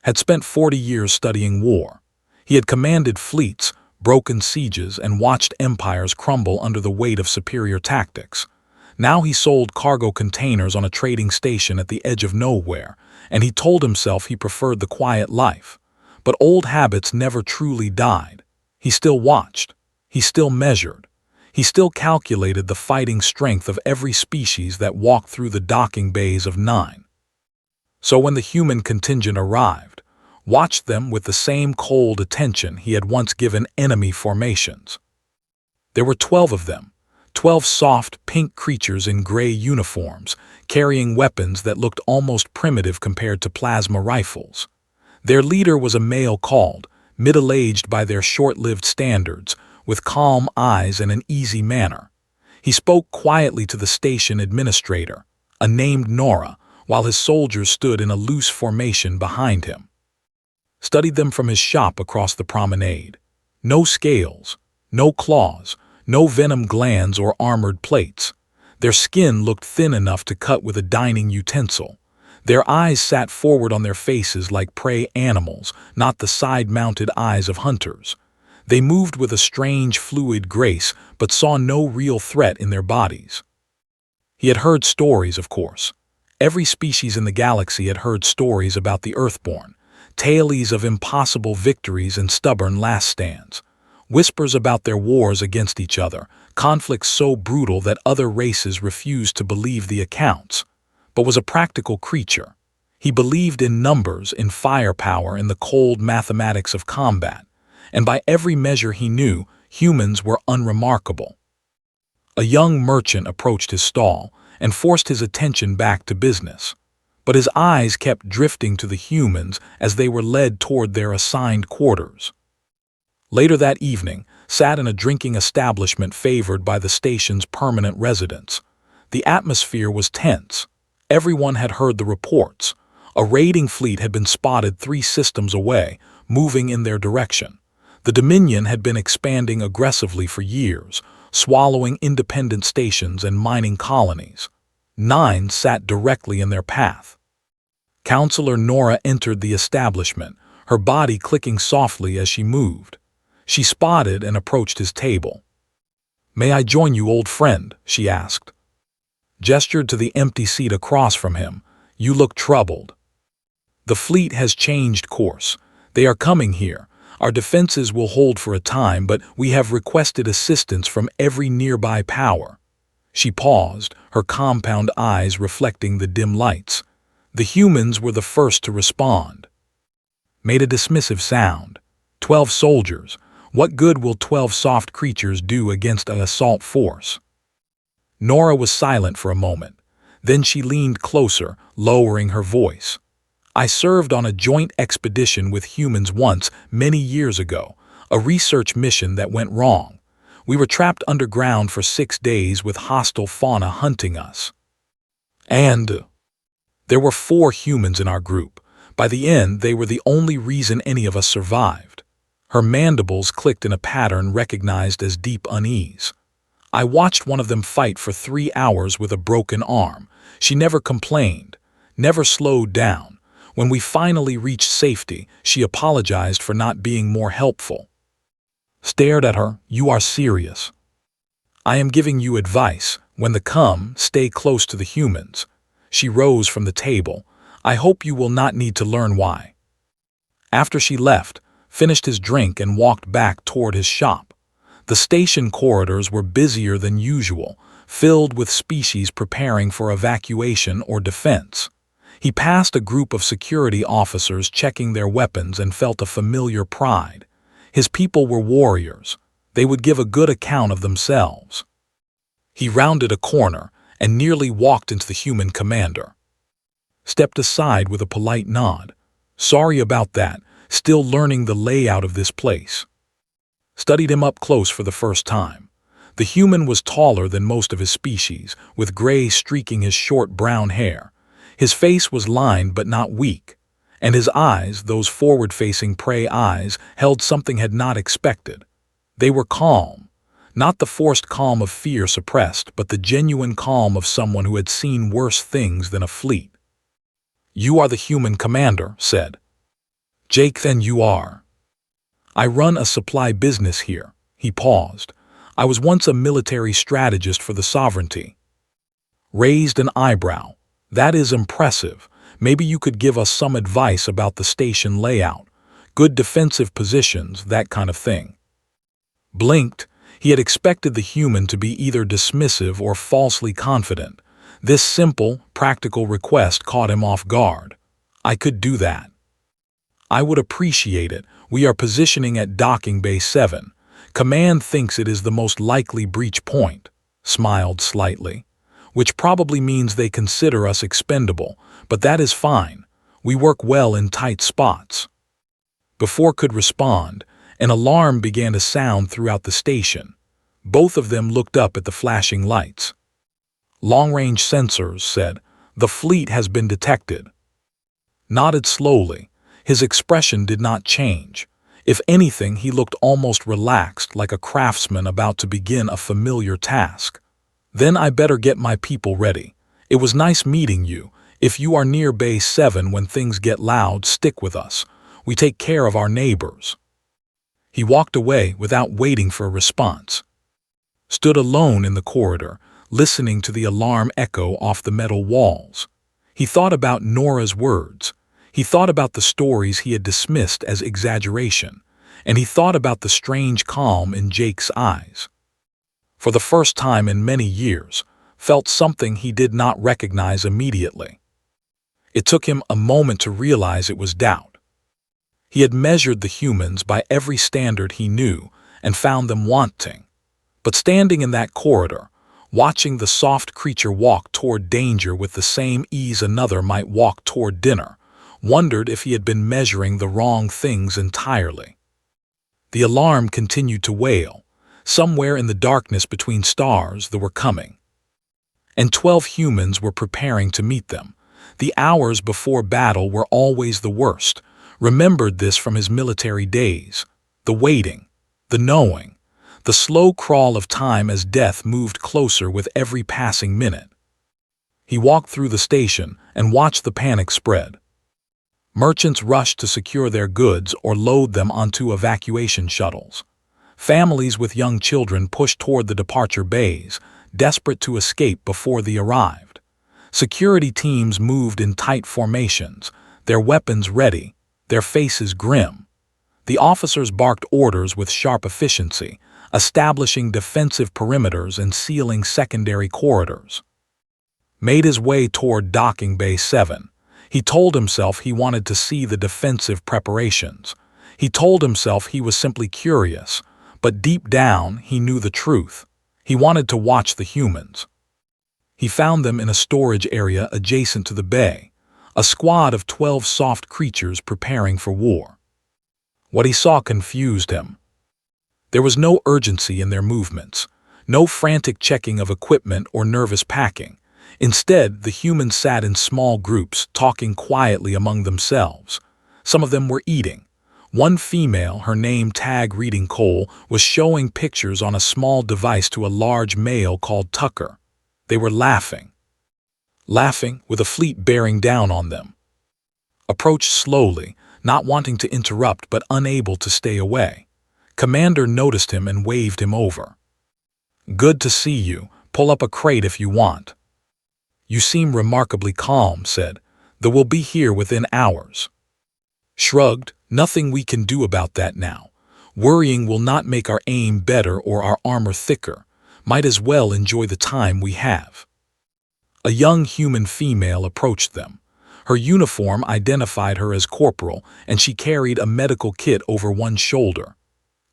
had spent 40 years studying war. He had commanded fleets, broken sieges, and watched empires crumble under the weight of superior tactics. Now he sold cargo containers on a trading station at the edge of nowhere, and he told himself he preferred the quiet life. But old habits never truly died. He still watched. He still measured. He still calculated the fighting strength of every species that walked through the docking bays of Nine. So when the human contingent arrived, watched them with the same cold attention he had once given enemy formations. There were 12 of them, 12 soft, pink creatures in gray uniforms, carrying weapons that looked almost primitive compared to plasma rifles. Their leader was a male called, middle-aged by their short-lived standards, with calm eyes and an easy manner. He spoke quietly to the station administrator, a named Nora, while his soldiers stood in a loose formation behind him. Studied them from his shop across the promenade. No scales, no claws, no venom glands or armored plates. Their skin looked thin enough to cut with a dining utensil. Their eyes sat forward on their faces like prey animals, not the side-mounted eyes of hunters. They moved with a strange, fluid grace, but saw no real threat in their bodies. He had heard stories, of course. Every species in the galaxy had heard stories about the Earthborn, tales of impossible victories and stubborn last stands, whispers about their wars against each other, conflicts so brutal that other races refused to believe the accounts, but was a practical creature. He believed in numbers, in firepower, in the cold mathematics of combat, and by every measure he knew, humans were unremarkable. A young merchant approached his stall and forced his attention back to business. But his eyes kept drifting to the humans as they were led toward their assigned quarters. Later that evening, sat in a drinking establishment favored by the station's permanent residents. The atmosphere was tense. Everyone had heard the reports. A raiding fleet had been spotted 3 systems away, moving in their direction. The Dominion had been expanding aggressively for years, swallowing independent stations and mining colonies. 9 sat directly in their path. Counselor Nora entered the establishment, her body clicking softly as she moved. She spotted and approached his table. "May I join you, old friend?" she asked. Gestured to the empty seat across from him. "You look troubled." "The fleet has changed course. They are coming here. Our defenses will hold for a time, but we have requested assistance from every nearby power." She paused, her compound eyes reflecting the dim lights. The humans were the first to respond. Made a dismissive sound. 12 soldiers. What good will 12 soft creatures do against an assault force? Nora was silent for a moment. Then she leaned closer, lowering her voice. "I served on a joint expedition with humans once, many years ago, a research mission that went wrong. We were trapped underground for 6 days with hostile fauna hunting us. And there were 4 humans in our group. By the end, they were the only reason any of us survived." Her mandibles clicked in a pattern recognized as deep unease. "I watched one of them fight for 3 hours with a broken arm. She never complained, never slowed down. When we finally reached safety, she apologized for not being more helpful." Stared at her. "You are serious?" "I am giving you advice. When they come, stay close to the humans." She rose from the table. "I hope you will not need to learn why." After she left, finished his drink and walked back toward his shop. The station corridors were busier than usual, filled with species preparing for evacuation or defense. He passed a group of security officers checking their weapons and felt a familiar pride. His people were warriors. They would give a good account of themselves. He rounded a corner and nearly walked into the human commander. Stepped aside with a polite nod. "Sorry about that, still learning the layout of this place." Studied him up close for the first time. The human was taller than most of his species, with gray streaking his short brown hair. His face was lined but not weak, and his eyes, those forward-facing prey eyes, held something had not expected. They were calm, not the forced calm of fear suppressed, but the genuine calm of someone who had seen worse things than a fleet. "You are the human commander," said. Jake, then you are. I run a supply business here. He paused. I was once a military strategist for the sovereignty. Raised an eyebrow. That is impressive. Maybe you could give us some advice about the station layout. Good defensive positions, that kind of thing. Blinked. He had expected the human to be either dismissive or falsely confident. This simple, practical request caught him off guard. I could do that. I would appreciate it. We are positioning at Docking Bay 7. Command thinks it is the most likely breach point. Smiled slightly. Which probably means they consider us expendable, but that is fine. We work well in tight spots. Before could respond, an alarm began to sound throughout the station. Both of them looked up at the flashing lights. Long-range sensors said, "The fleet has been detected." Nodded slowly. His expression did not change. If anything, he looked almost relaxed, like a craftsman about to begin a familiar task. Then I better get my people ready. It was nice meeting you. If you are near Bay 7 when things get loud, stick with us. We take care of our neighbors. He walked away without waiting for a response. Stood alone in the corridor, listening to the alarm echo off the metal walls. He thought about Nora's words. He thought about the stories he had dismissed as exaggeration, and he thought about the strange calm in Jake's eyes. For the first time in many years, felt something he did not recognize immediately. It took him a moment to realize it was doubt. He had measured the humans by every standard he knew and found them wanting. But standing in that corridor, watching the soft creature walk toward danger with the same ease another might walk toward dinner, wondered if he had been measuring the wrong things entirely. The alarm continued to wail. Somewhere in the darkness between stars they were coming. And 12 humans were preparing to meet them. The hours before battle were always the worst. Remembered this from his military days. The waiting, the knowing, the slow crawl of time as death moved closer with every passing minute. He walked through the station and watched the panic spread. Merchants rushed to secure their goods or load them onto evacuation shuttles. Families with young children pushed toward the departure bays, desperate to escape before they arrived. Security teams moved in tight formations, their weapons ready, their faces grim. The officers barked orders with sharp efficiency, establishing defensive perimeters and sealing secondary corridors. Made his way toward Docking Bay 7. He told himself he wanted to see the defensive preparations. He told himself he was simply curious, but deep down he knew the truth. He wanted to watch the humans. He found them in a storage area adjacent to the bay, a squad of 12 soft creatures preparing for war. What he saw confused him. There was no urgency in their movements, no frantic checking of equipment or nervous packing. Instead, the humans sat in small groups, talking quietly among themselves. Some of them were eating. One female, her name tag reading Cole, was showing pictures on a small device to a large male called Tucker. They were laughing. Laughing with a fleet bearing down on them. Approached slowly, not wanting to interrupt but unable to stay away. Commander noticed him and waved him over. "Good to see you. Pull up a crate if you want." "You seem remarkably calm," said. "They will be here within hours." Shrugged. "Nothing we can do about that now. Worrying will not make our aim better or our armor thicker. Might as well enjoy the time we have." A young human female approached them. Her uniform identified her as corporal, and she carried a medical kit over one shoulder.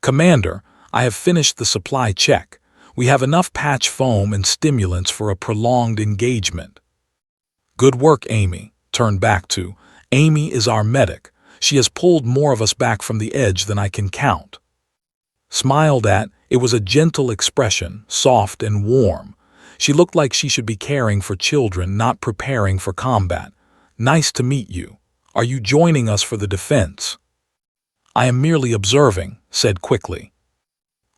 "Commander, I have finished the supply check. We have enough patch foam and stimulants for a prolonged engagement." "Good work, Amy." Turned back to, "Amy is our medic. She has pulled more of us back from the edge than I can count." Smiled at, it was a gentle expression, soft and warm. She looked like she should be caring for children, not preparing for combat. "Nice to meet you. Are you joining us for the defense?" "I am merely observing," said quickly.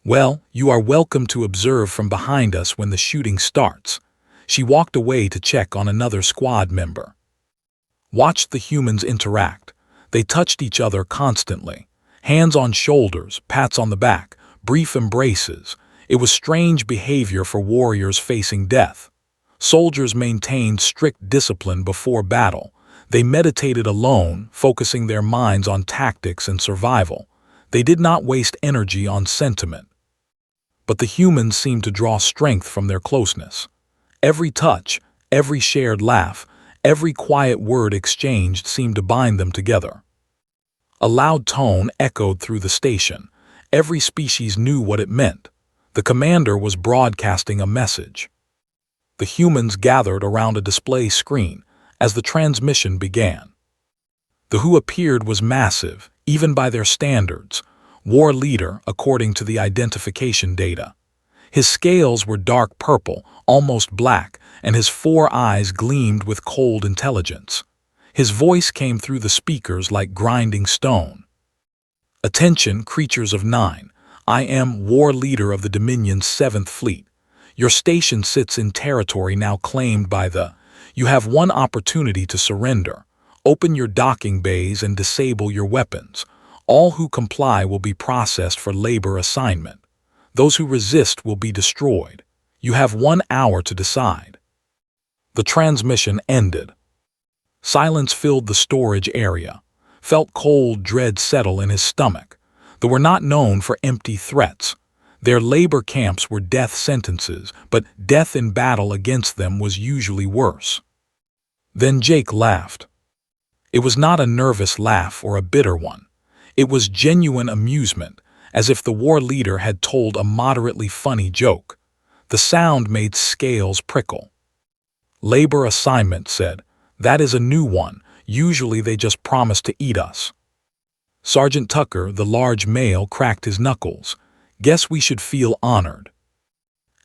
"Well, you are welcome to observe from behind us when the shooting starts." She walked away to check on another squad member. Watched the humans interact. They touched each other constantly. Hands on shoulders, pats on the back, brief embraces. It was strange behavior for warriors facing death. Soldiers maintained strict discipline before battle. They meditated alone, focusing their minds on tactics and survival. They did not waste energy on sentiment. But the humans seemed to draw strength from their closeness. Every touch, every shared laugh, every quiet word exchanged seemed to bind them together. A loud tone echoed through the station. Every species knew what it meant. The commander was broadcasting a message. The humans gathered around a display screen as the transmission began. The who appeared was massive, even by their standards. War leader, according to the identification data. His scales were dark purple, almost black, and his 4 eyes gleamed with cold intelligence. His voice came through the speakers like grinding stone. Attention, creatures of 9. I am War Leader of the Dominion's 7th Fleet. Your station sits in territory now claimed by the... You have one opportunity to surrender. Open your docking bays and disable your weapons. All who comply will be processed for labor assignment. Those who resist will be destroyed. You have 1 hour to decide. The transmission ended. Silence filled the storage area. Felt cold dread settle in his stomach. They were not known for empty threats. Their labor camps were death sentences, but death in battle against them was usually worse. Then Jake laughed. It was not a nervous laugh or a bitter one. It was genuine amusement, as if the war leader had told a moderately funny joke. The sound made scales prickle. Labor assignment said, that is a new one. Usually they just promise to eat us. Sergeant Tucker, the large male, cracked his knuckles. Guess we should feel honored.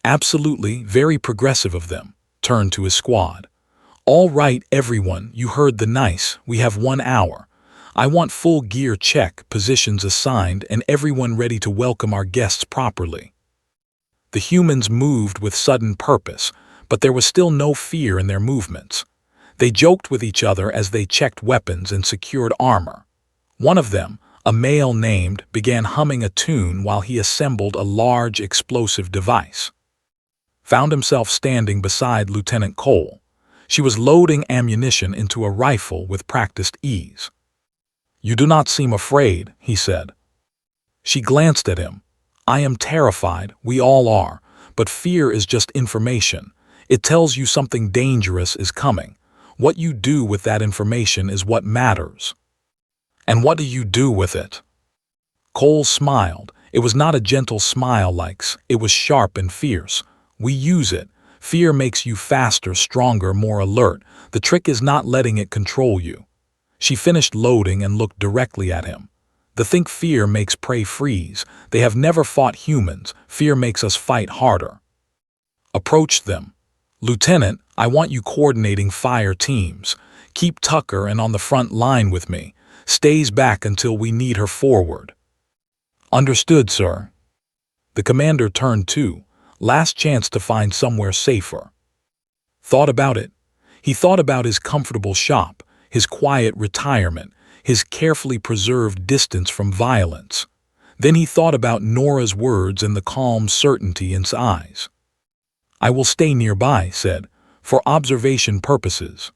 Absolutely, very progressive of them. Turned to his squad. All right, everyone, you heard the nice. We have 1 hour. I want full gear check, positions assigned, and everyone ready to welcome our guests properly. The humans moved with sudden purpose, but there was still no fear in their movements. They joked with each other as they checked weapons and secured armor. One of them, a male named, began humming a tune while he assembled a large explosive device. Found himself standing beside Lieutenant Cole. She was loading ammunition into a rifle with practiced ease. You do not seem afraid, he said. She glanced at him. I am terrified, we all are, but fear is just information. It tells you something dangerous is coming. What you do with that information is what matters. And what do you do with it? Cole smiled. It was not a gentle smile like, it was sharp and fierce. We use it. Fear makes you faster, stronger, more alert. The trick is not letting it control you. She finished loading and looked directly at him. They think fear makes prey freeze. They have never fought humans. Fear makes us fight harder. Approached them. Lieutenant, I want you coordinating fire teams. Keep Tucker and on the front line with me. Stays back until we need her forward. Understood, sir. The commander turned to. Last chance to find somewhere safer. Thought about it. He thought about his comfortable shop, his quiet retirement, his carefully preserved distance from violence. Then he thought about Nora's words and the calm certainty in his eyes. I will stay nearby, said, for observation purposes.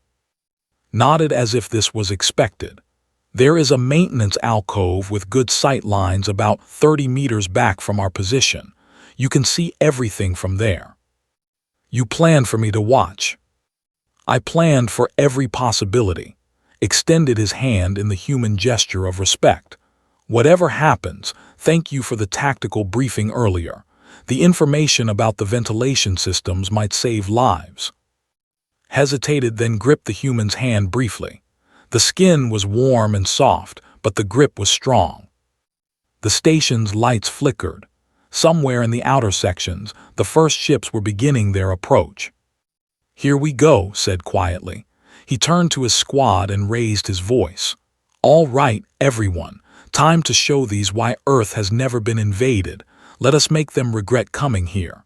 Nodded as if this was expected. There is a maintenance alcove with good sight lines about 30 meters back from our position. You can see everything from there. You planned for me to watch. I planned for every possibility. Extended his hand in the human gesture of respect. Whatever happens, thank you for the tactical briefing earlier. The information about the ventilation systems might save lives. Hesitated, then gripped the human's hand briefly. The skin was warm and soft, but the grip was strong. The station's lights flickered. Somewhere in the outer sections, the first ships were beginning their approach. Here we go, said quietly. He turned to his squad and raised his voice. All right, everyone. Time to show these why Earth has never been invaded. Let us make them regret coming here.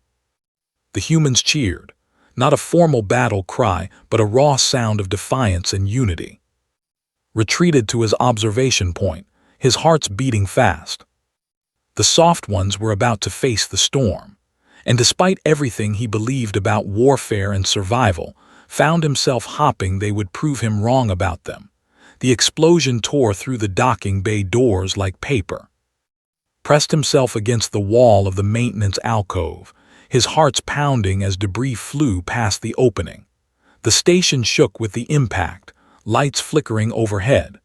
The humans cheered. Not a formal battle cry, but a raw sound of defiance and unity. retreated to his observation point, his heart's beating fast. The soft ones were about to face the storm, and despite everything he believed about warfare and survival, found himself hoping they would prove him wrong about them. The explosion tore through the docking bay doors like paper. Pressed himself against the wall of the maintenance alcove, his heart's pounding as debris flew past the opening. The station shook with the impact, lights flickering overhead.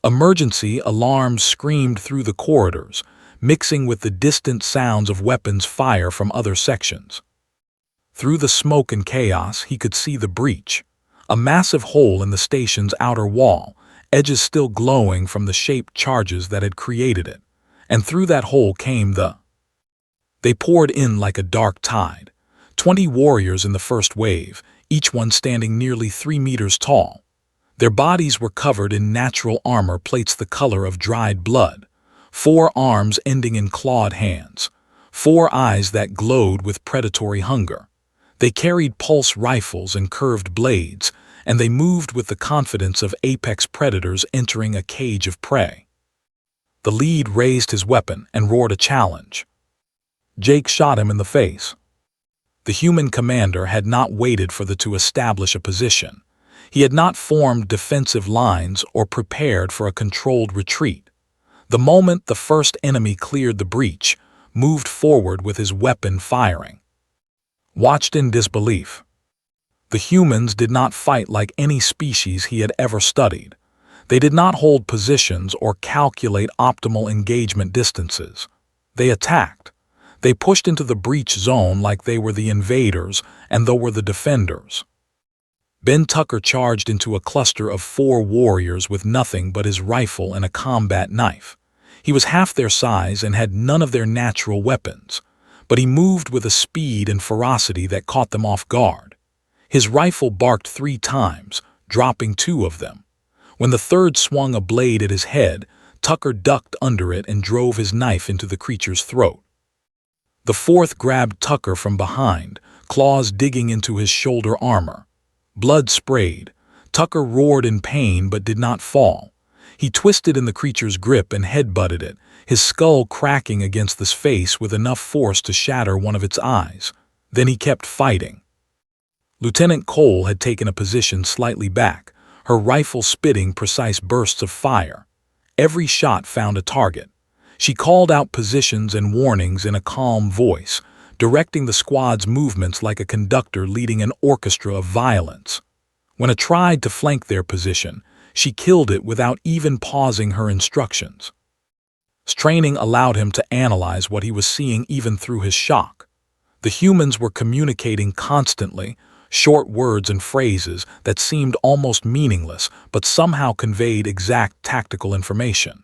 Emergency alarms screamed through the corridors, mixing with the distant sounds of weapons fire from other sections. Through the smoke and chaos, he could see the breach, a massive hole in the station's outer wall, edges still glowing from the shaped charges that had created it. And through that hole came They poured in like a dark tide. 20 warriors in the first wave, each one standing nearly 3 meters tall. Their bodies were covered in natural armor plates the color of dried blood, 4 arms ending in clawed hands, 4 eyes that glowed with predatory hunger. They carried pulse rifles and curved blades, and they moved with the confidence of apex predators entering a cage of prey. The lead raised his weapon and roared a challenge. Jake shot him in the face. The human commander had not waited for the to establish a position. He had not formed defensive lines or prepared for a controlled retreat. The moment the first enemy cleared the breach, moved forward with his weapon firing. Watched in disbelief. The humans did not fight like any species he had ever studied. They did not hold positions or calculate optimal engagement distances. They attacked. They pushed into the breach zone like they were the invaders and they were the defenders. Ben Tucker charged into a cluster of 4 warriors with nothing but his rifle and a combat knife. He was half their size and had none of their natural weapons, but he moved with a speed and ferocity that caught them off guard. His rifle barked 3 times, dropping 2 of them. When the third swung a blade at his head, Tucker ducked under it and drove his knife into the creature's throat. The fourth grabbed Tucker from behind, claws digging into his shoulder armor. Blood sprayed. Tucker roared in pain but did not fall. He twisted in the creature's grip and headbutted it, his skull cracking against the face with enough force to shatter one of its eyes. Then he kept fighting. Lieutenant Cole had taken a position slightly back, her rifle spitting precise bursts of fire. Every shot found a target. She called out positions and warnings in a calm voice, directing the squad's movements like a conductor leading an orchestra of violence. When it tried to flank their position, she killed it without even pausing her instructions. Training allowed him to analyze what he was seeing even through his shock. The humans were communicating constantly, short words and phrases that seemed almost meaningless but somehow conveyed exact tactical information.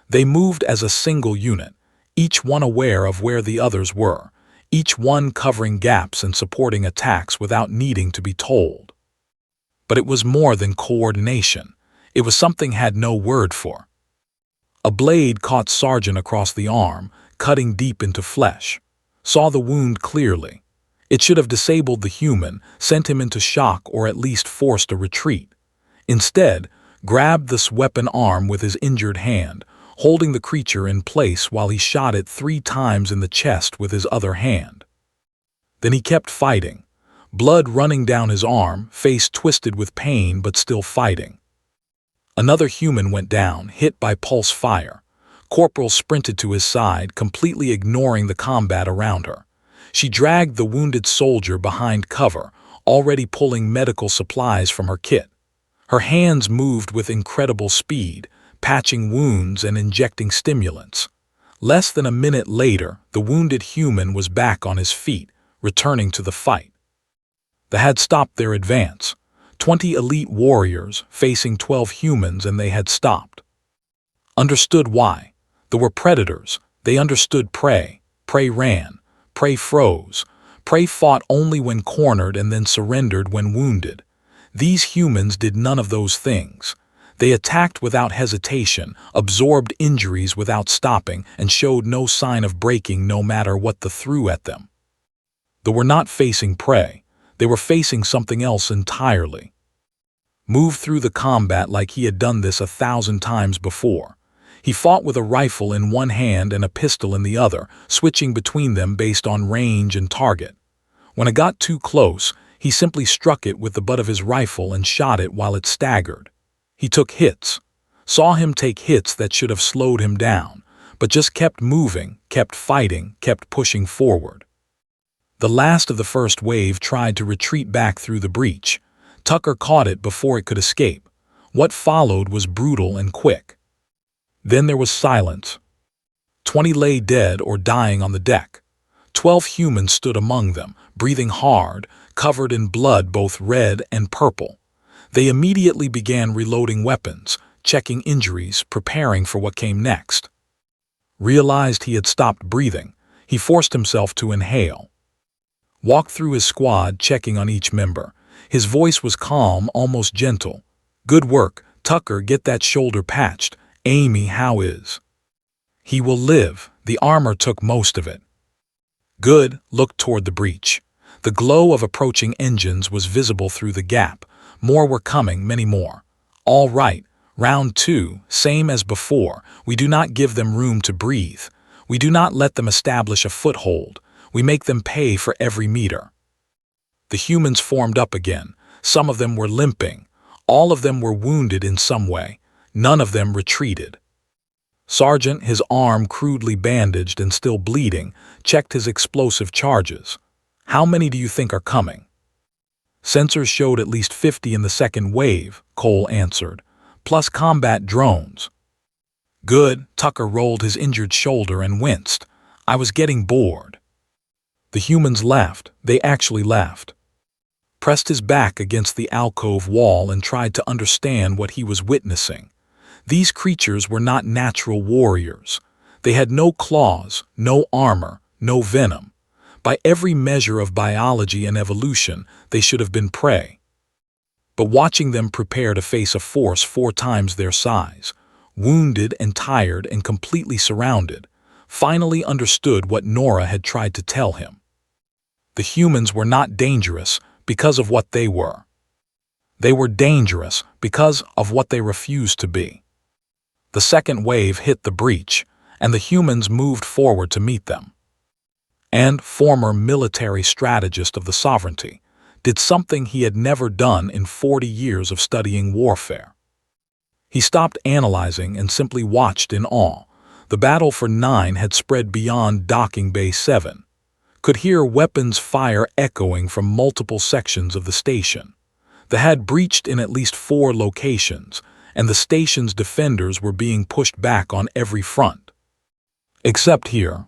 They moved as a single unit, each one aware of where the others were, each one covering gaps and supporting attacks without needing to be told. But it was more than coordination. It was something had no word for. A blade caught Sargent across the arm, cutting deep into flesh. Saw the wound clearly. It should have disabled the human, sent him into shock or at least forced a retreat. Instead, grabbed this weapon arm with his injured hand, holding the creature in place while he shot it 3 times in the chest with his other hand. Then he kept fighting, blood running down his arm, face twisted with pain but still fighting. Another human went down, hit by pulse fire. Corporal sprinted to his side, completely ignoring the combat around her. She dragged the wounded soldier behind cover, already pulling medical supplies from her kit. Her hands moved with incredible speed, patching wounds and injecting stimulants. Less than a minute later, the wounded human was back on his feet, returning to the fight. They had stopped their advance. 20 elite warriors facing 12 humans, and they had stopped. Understood why. They were predators. They understood prey. Prey ran. Prey froze. Prey fought only when cornered and then surrendered when wounded. These humans did none of those things. They attacked without hesitation, absorbed injuries without stopping, and showed no sign of breaking no matter what they threw at them. They were not facing prey. They were facing something else entirely. moved through the combat like he had done this 1,000 times before. He fought with a rifle in one hand and a pistol in the other, switching between them based on range and target. When it got too close, he simply struck it with the butt of his rifle and shot it while it staggered. He took hits. Saw him take hits that should have slowed him down, but just kept moving, kept fighting, kept pushing forward. The last of the first wave tried to retreat back through the breach. Tucker caught it before it could escape. What followed was brutal and quick. Then there was silence. 20 lay dead or dying on the deck. 12 humans stood among them, breathing hard, covered in blood both red and purple. They immediately began reloading weapons, checking injuries, preparing for what came next. Realized he had stopped breathing, he forced himself to inhale. Walked through his squad, checking on each member. His voice was calm, almost gentle. "Good work, Tucker, get that shoulder patched. Amy, how is?" "He will live. The armor took most of it." "Good." Looked toward the breach. The glow of approaching engines was visible through the gap. More were coming, many more. "All right. Round 2, same as before. We do not give them room to breathe. We do not let them establish a foothold. We make them pay for every meter." The humans formed up again. Some of them were limping. All of them were wounded in some way. None of them retreated. Sergeant, his arm crudely bandaged and still bleeding, checked his explosive charges. "How many do you think are coming?" "Sensors showed at least 50 in the second wave," Cole answered, "plus combat drones." "Good." Tucker rolled his injured shoulder and winced. "I was getting bored." The humans left. They actually left. Pressed his back against the alcove wall and tried to understand what he was witnessing. These creatures were not natural warriors. They had no claws, no armor, no venom. By every measure of biology and evolution, they should have been prey. But watching them prepare to face a force 4 times their size, wounded and tired and completely surrounded, finally understood what Nora had tried to tell him. The humans were not dangerous because of what they were. They were dangerous because of what they refused to be. The second wave hit the breach, and the humans moved forward to meet them. And former military strategist of the sovereignty did something he had never done in 40 years of studying warfare. He stopped analyzing and simply watched in awe. The battle for 9 had spread beyond Docking Bay 7. Could hear weapons fire echoing from multiple sections of the station. The had breached in at least 4 locations, and the station's defenders were being pushed back on every front. Except here.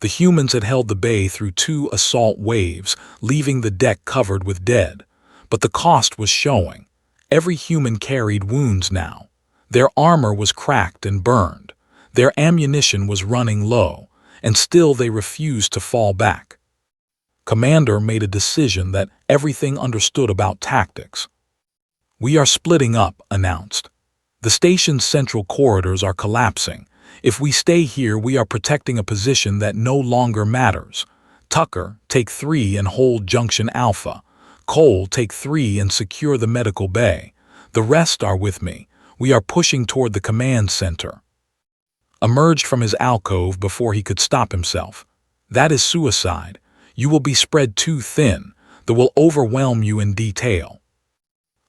The humans had held the bay through 2 assault waves, leaving the deck covered with dead. But the cost was showing. Every human carried wounds now. Their armor was cracked and burned. Their ammunition was running low, and still they refused to fall back. Commander made a decision that everything understood about tactics. "We are splitting up," announced. "The station's central corridors are collapsing. If we stay here, we are protecting a position that no longer matters. Tucker, take 3 and hold Junction Alpha. Cole, take 3 and secure the medical bay. The rest are with me. We are pushing toward the command center." Emerged from his alcove before he could stop himself. "That is suicide. You will be spread too thin. That will overwhelm you in detail."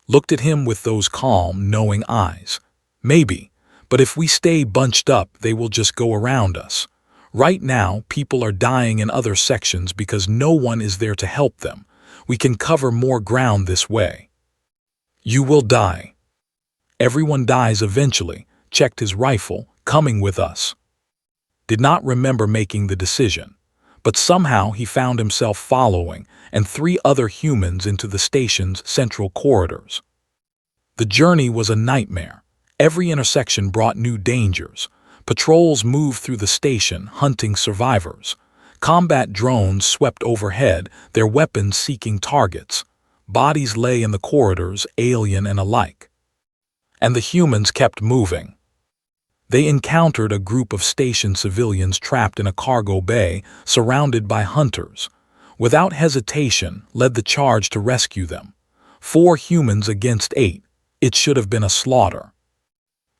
Looked at him with those calm, knowing eyes. "Maybe, but if we stay bunched up, they will just go around us. Right now, people are dying in other sections because no one is there to help them. We can cover more ground this way." "You will die." "Everyone dies eventually," checked his rifle, "coming with us." Did not remember making the decision, but somehow he found himself following and 3 other humans into the station's central corridors. The journey was a nightmare. Every intersection brought new dangers. Patrols moved through the station, hunting survivors. Combat drones swept overhead, their weapons seeking targets. Bodies lay in the corridors, alien and alike. And the humans kept moving. They encountered a group of station civilians trapped in a cargo bay, surrounded by hunters. Without hesitation, led the charge to rescue them. 4 humans against 8. It should have been a slaughter.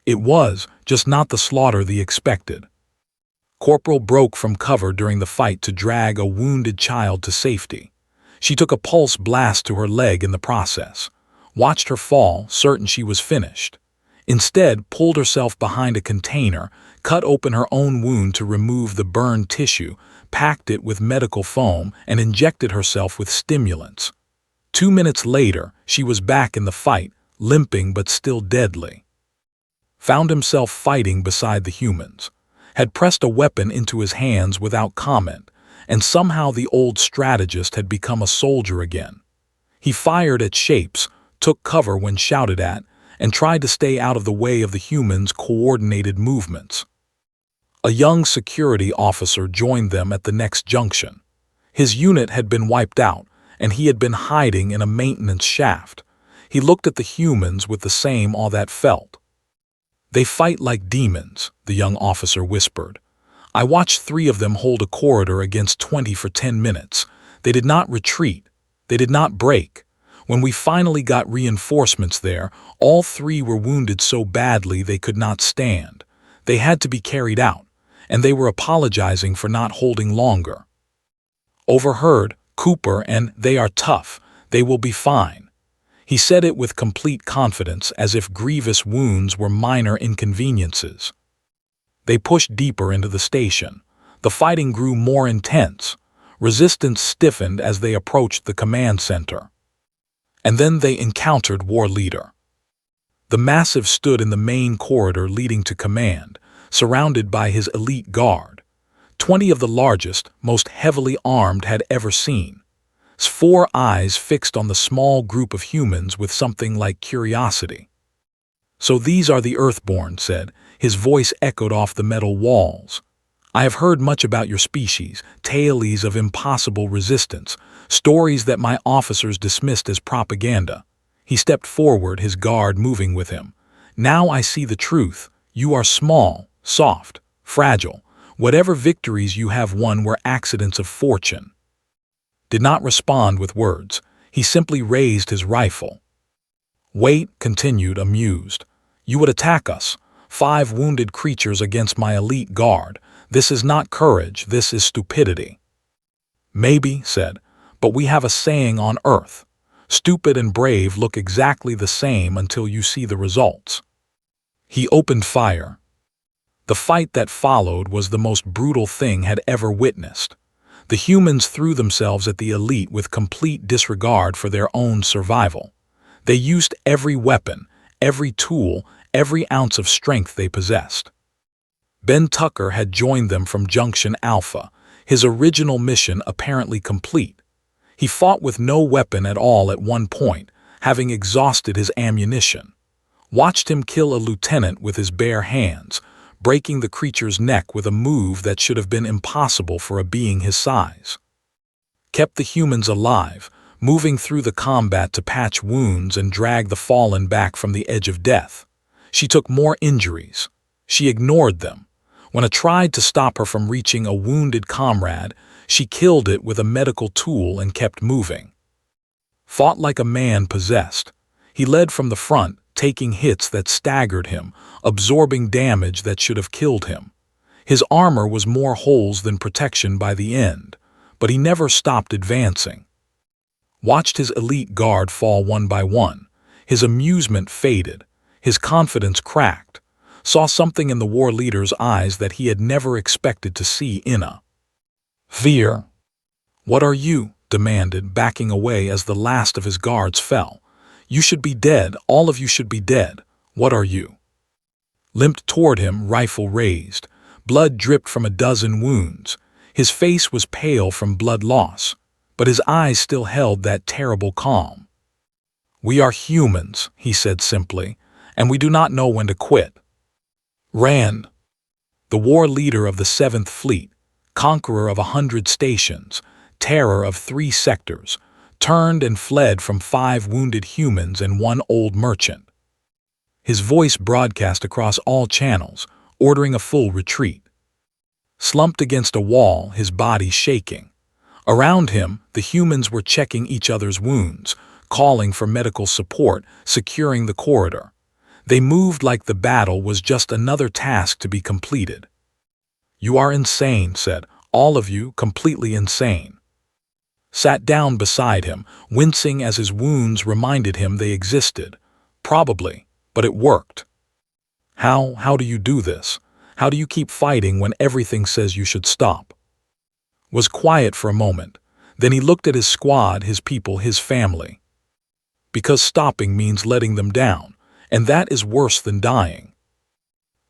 It was, just not the slaughter they expected. Corporal broke from cover during the fight to drag a wounded child to safety. She took a pulse blast to her leg in the process, watched her fall, certain she was finished. Instead, pulled herself behind a container, cut open her own wound to remove the burned tissue, packed it with medical foam, and injected herself with stimulants. 2 minutes later, she was back in the fight, limping but still deadly. Found himself fighting beside the humans. Had pressed a weapon into his hands without comment, and somehow the old strategist had become a soldier again. He fired at shapes, took cover when shouted at, and tried to stay out of the way of the humans' coordinated movements. A young security officer joined them at the next junction. His unit had been wiped out, and he had been hiding in a maintenance shaft. He looked at the humans with the same awe that felt. "They fight like demons," the young officer whispered. "I watched 3 of them hold a corridor against 20 for 10 minutes. They did not retreat. They did not break. When we finally got reinforcements there, all 3 were wounded so badly they could not stand. They had to be carried out, and they were apologizing for not holding longer." Overheard, Cooper, and "They are tough. They will be fine." He said it with complete confidence, as if grievous wounds were minor inconveniences. They pushed deeper into the station. The fighting grew more intense. Resistance stiffened as they approached the command center. And then they encountered War Leader. The Massive stood in the main corridor leading to command, surrounded by his elite guard. 20 of the largest, most heavily armed had ever seen. 4 eyes fixed on the small group of humans with something like curiosity. "So these are the Earthborn," said. His voice echoed off the metal walls. "I have heard much about your species, tales of impossible resistance, stories that my officers dismissed as propaganda." He stepped forward, his guard moving with him. "Now I see the truth. You are small, soft, fragile. Whatever victories you have won were accidents of fortune." Did not respond with words. He simply raised his rifle. "Wait," continued, amused. "You would attack us. 5 wounded creatures against my elite guard. This is not courage, this is stupidity." "Maybe," said, "but we have a saying on Earth. Stupid and brave look exactly the same until you see the results." He opened fire. The fight that followed was the most brutal thing had ever witnessed. The humans threw themselves at the elite with complete disregard for their own survival. They used every weapon, every tool, every ounce of strength they possessed. Ben Tucker had joined them from Junction Alpha, his original mission apparently complete. He fought with no weapon at all at one point, having exhausted his ammunition. Watched him kill a lieutenant with his bare hands, breaking the creature's neck with a move that should have been impossible for a being his size. Kept the humans alive, moving through the combat to patch wounds and drag the fallen back from the edge of death. She took more injuries. She ignored them. When I tried to stop her from reaching a wounded comrade, she killed it with a medical tool and kept moving. Fought like a man possessed. He led from the front, taking hits that staggered him, absorbing damage that should have killed him. His armor was more holes than protection by the end, but he never stopped advancing. Watched his elite guard fall one by one. His amusement faded. His confidence cracked. Saw something in the war leader's eyes that he had never expected to see in a fear. "What are you?" demanded, backing away as the last of his guards fell. "You should be dead, all of you should be dead. What are you?" Limped toward him, rifle raised. Blood dripped from a dozen wounds. His face was pale from blood loss, but his eyes still held that terrible calm. "We are humans," he said simply, "and we do not know when to quit." Ran. The war leader of the 7th Fleet, conqueror of 100 stations, terror of 3 sectors, turned and fled from 5 wounded humans and 1 old merchant. His voice broadcast across all channels, ordering a full retreat. Slumped against a wall, his body shaking. Around him, the humans were checking each other's wounds, calling for medical support, securing the corridor. They moved like the battle was just another task to be completed. "You are insane," said, "all of you, completely insane." Sat down beside him, wincing as his wounds reminded him they existed. Probably, but it worked. How do you do this? How do you keep fighting when everything says you should stop?" Was quiet for a moment. Then he looked at his squad, his people, his family. "Because stopping means letting them down, and that is worse than dying."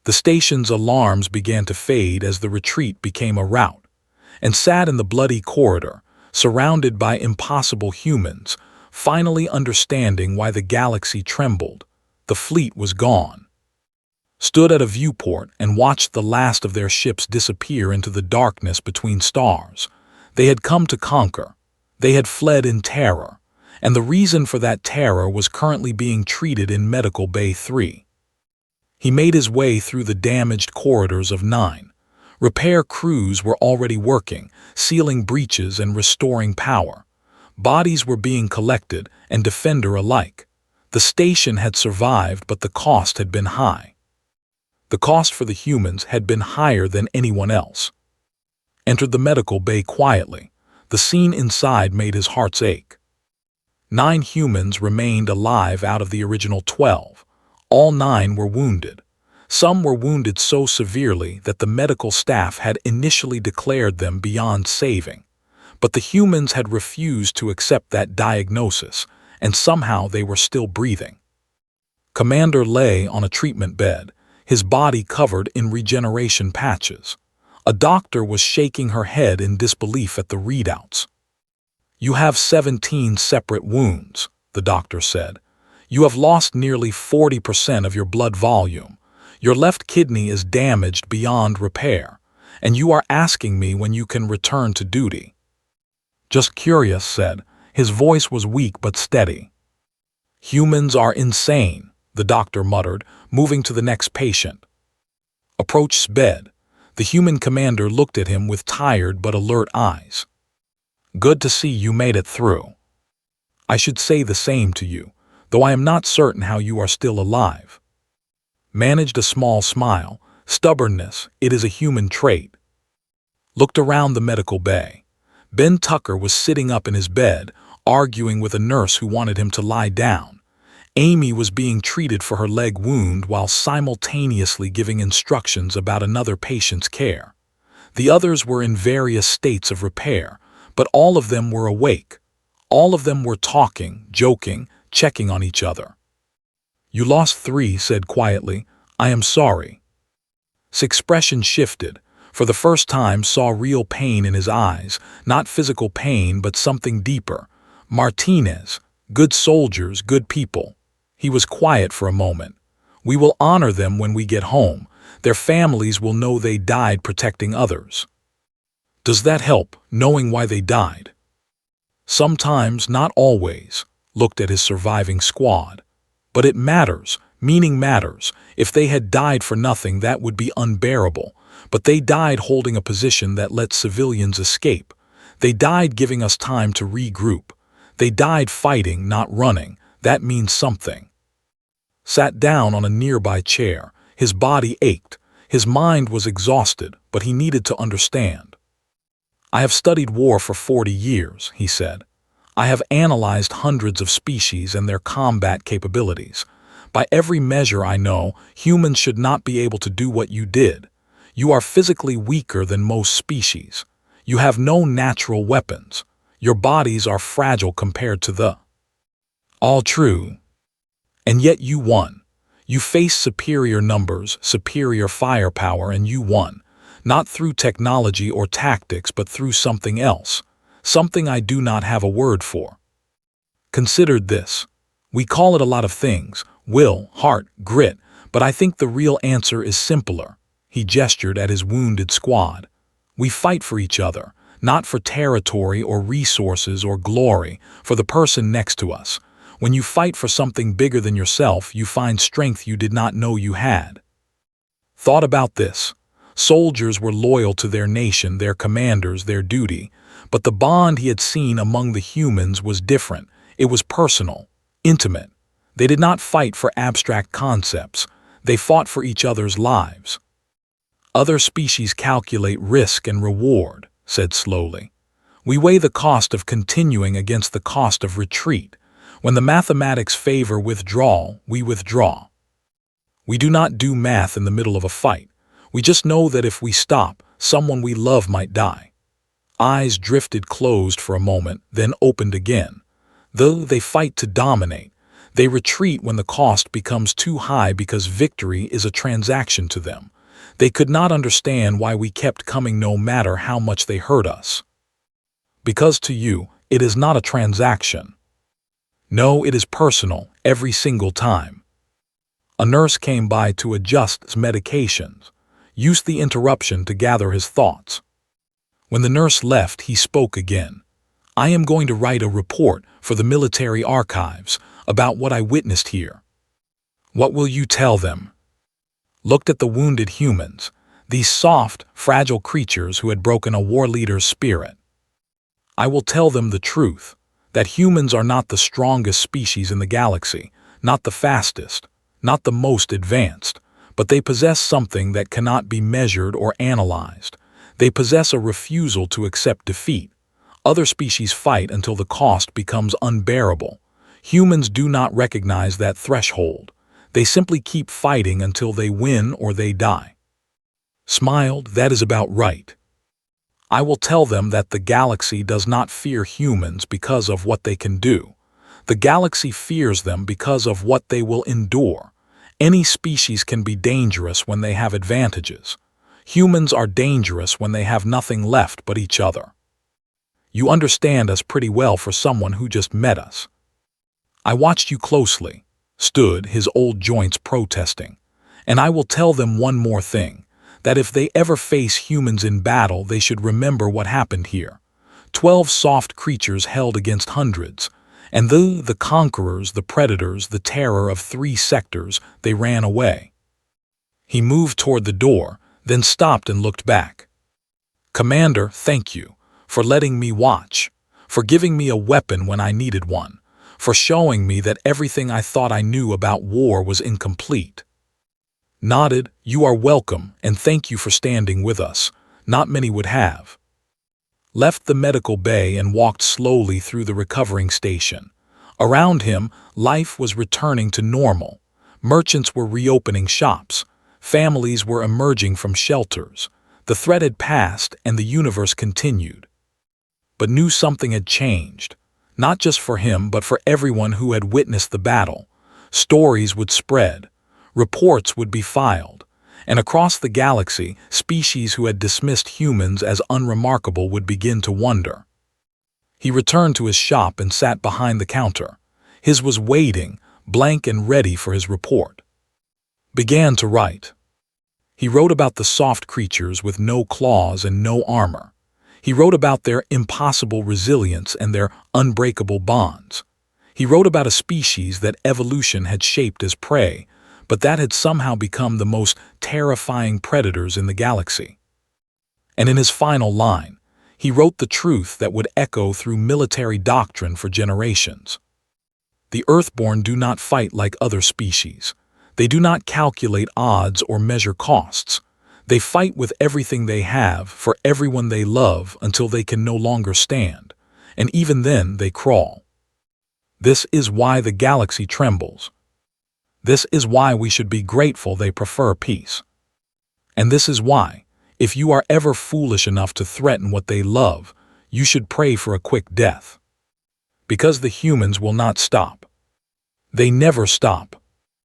The station's alarms began to fade as the retreat became a rout, and sat in the bloody corridor, surrounded by impossible humans, finally understanding why the galaxy trembled. The fleet was gone. Stood at a viewport and watched the last of their ships disappear into the darkness between stars. They had come to conquer. They had fled in terror, and the reason for that terror was currently being treated in Medical Bay 3. He made his way through the damaged corridors of 9. Repair crews were already working, sealing breaches and restoring power. Bodies were being collected, and defender alike. The station had survived, but the cost had been high. The cost for the humans had been higher than anyone else. Entered the medical bay quietly. The scene inside made his heart ache. 9 humans remained alive out of the original 12. All 9 were wounded. Some were wounded so severely that the medical staff had initially declared them beyond saving. But the humans had refused to accept that diagnosis, and somehow they were still breathing. Commander lay on a treatment bed, his body covered in regeneration patches. A doctor was shaking her head in disbelief at the readouts. "You have 17 separate wounds," the doctor said. "You have lost nearly 40% of your blood volume. Your left kidney is damaged beyond repair, and you are asking me when you can return to duty." "Just curious," said. His voice was weak but steady. "Humans are insane," the doctor muttered, moving to the next patient. Approached bed. The human commander looked at him with tired but alert eyes. "Good to see you made it through. I should say the same to you, though I am not certain how you are still alive." Managed a small smile. "Stubbornness, it is a human trait." Looked around the medical bay. Ben Tucker was sitting up in his bed, arguing with a nurse who wanted him to lie down. Amy was being treated for her leg wound while simultaneously giving instructions about another patient's care. The others were in various states of repair, but all of them were awake. All of them were talking, joking, checking on each other. "You lost 3, said quietly. "I am sorry." His expression shifted. For the first time saw real pain in his eyes, not physical pain but something deeper. "Martinez, good soldiers, good people." He was quiet for a moment. "We will honor them when we get home. Their families will know they died protecting others." "Does that help, knowing why they died?" "Sometimes, not always." Looked at his surviving squad. "But it matters. Meaning matters. If they had died for nothing, that would be unbearable. But they died holding a position that let civilians escape. They died giving us time to regroup. They died fighting, not running. That means something." Sat down on a nearby chair. His body ached. His mind was exhausted, but he needed to understand. "I have studied war for 40 years, he said. "I have analyzed hundreds of species and their combat capabilities. By every measure I know, humans should not be able to do what you did. You are physically weaker than most species. You have no natural weapons. Your bodies are fragile compared to the—" "All true. And yet you won. You faced superior numbers, superior firepower, and you won. Not through technology or tactics, but through something else. Something I do not have a word for. Considered this. We call it a lot of things, will, heart, grit, but I think the real answer is simpler." He gestured at his wounded squad. "We fight for each other, not for territory or resources or glory, for the person next to us. When you fight for something bigger than yourself, you find strength you did not know you had." Thought about this. Soldiers were loyal to their nation, their commanders, their duty, but the bond he had seen among the humans was different. It was personal, intimate. They did not fight for abstract concepts. They fought for each other's lives. Other species calculate risk and reward, said slowly. We weigh the cost of continuing against the cost of retreat. When the mathematics favor withdrawal, we withdraw. We do not do math in the middle of a fight. We just know that if we stop, someone we love might die. Eyes drifted closed for a moment, then opened again. Though they fight to dominate, they retreat when the cost becomes too high because victory is a transaction to them. They could not understand why we kept coming no matter how much they hurt us. Because to you, it is not a transaction. No, it is personal, every single time. A nurse came by to adjust his medications, used the interruption to gather his thoughts. When the nurse left, he spoke again. I am going to write a report for the military archives about what I witnessed here. What will you tell them? Looked at the wounded humans, these soft, fragile creatures who had broken a war leader's spirit. I will tell them the truth, that humans are not the strongest species in the galaxy, not the fastest, not the most advanced, but they possess something that cannot be measured or analyzed. They possess a refusal to accept defeat. Other species fight until the cost becomes unbearable. Humans do not recognize that threshold. They simply keep fighting until they win or they die. Smiled, that is about right. I will tell them that the galaxy does not fear humans because of what they can do. The galaxy fears them because of what they will endure. Any species can be dangerous when they have advantages. Humans are dangerous when they have nothing left but each other. You understand us pretty well for someone who just met us. I watched you closely, stood, his old joints protesting. And I will tell them one more thing, that if they ever face humans in battle, they should remember what happened here. 12 soft creatures held against hundreds, and though the conquerors, the predators, the terror of 3 sectors, they ran away. He moved toward the door, then stopped and looked back. Commander, thank you, for letting me watch, for giving me a weapon when I needed one, for showing me that everything I thought I knew about war was incomplete. Nodded, you are welcome, and thank you for standing with us. Not many would have. Left the medical bay and walked slowly through the recovering station. Around him, life was returning to normal. Merchants were reopening shops. Families were emerging from shelters. The threat had passed and the universe continued. But knew something had changed. Not just for him, but for everyone who had witnessed the battle. Stories would spread. Reports would be filed. And across the galaxy, species who had dismissed humans as unremarkable would begin to wonder. He returned to his shop and sat behind the counter. His was waiting, blank and ready for his report. Began to write. He wrote about the soft creatures with no claws and no armor. He wrote about their impossible resilience and their unbreakable bonds. He wrote about a species that evolution had shaped as prey, but that had somehow become the most terrifying predators in the galaxy. And in his final line, he wrote the truth that would echo through military doctrine for generations. The Earthborn do not fight like other species. They do not calculate odds or measure costs. They fight with everything they have for everyone they love until they can no longer stand, and even then they crawl. This is why the galaxy trembles. This is why we should be grateful they prefer peace. And this is why, if you are ever foolish enough to threaten what they love, you should pray for a quick death. Because the humans will not stop. They never stop.